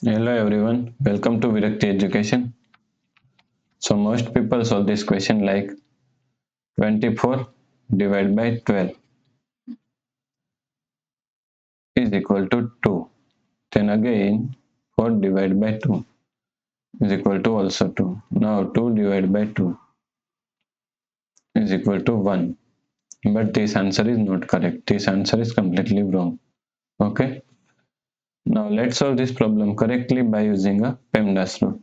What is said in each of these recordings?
Hello everyone, welcome to Virakti Education. So most people solve this question like 24 divided by 12 is equal to 2. Then again 4 divided by 2 is equal to also 2. Now 2 divided by 2 is equal to 1. But this answer is not correct. This answer is completely wrong. Okay. Now let's solve this problem correctly by using a PEMDAS rule.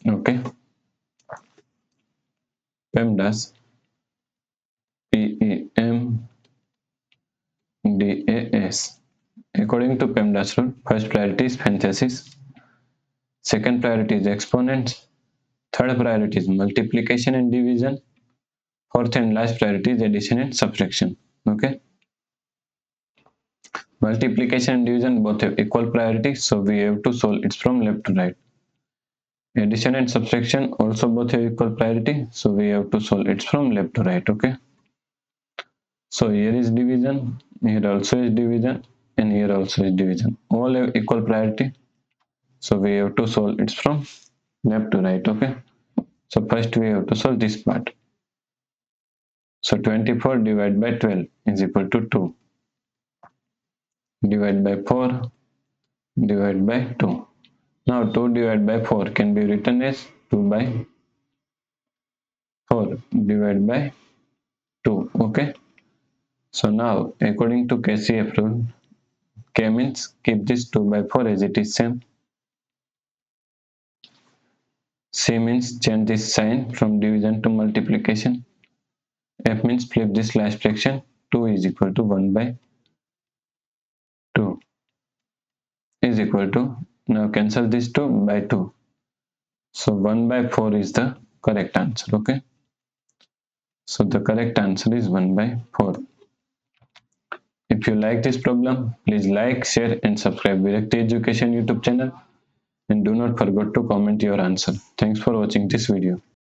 Okay. PEMDAS PEMDAS. According to PEMDAS rule, first priority is parenthesis, second priority is exponents, third priority is multiplication and division, fourth and last priority is addition and subtraction. Okay. Multiplication and division both have equal priority, so we have to solve it from left to right. Addition and subtraction also both have equal priority, so we have to solve it from left to right. Okay. So here is division, here also is division, and here also is division. All have equal priority, so we have to solve it from left to right. Okay. So first we have to solve this part. So 24 divided by 12 is equal to 2. Divided by 4 divided by 2. Now 2 divided by 4 can be written as 2 by 4 divided by 2. Okay. So now according to KCF rule, K means keep this 2 by 4 as it is same. C means change this sign from division to multiplication. F means flip this last fraction. 2 is equal to 1 by 2 is equal to, now cancel this 2 by 2. So 1 by 4 is the correct answer. Okay. So the correct answer is 1 by 4. If you like this problem, please like, share and subscribe Virakti Education YouTube channel, and do not forget to comment your answer. Thanks for watching this video.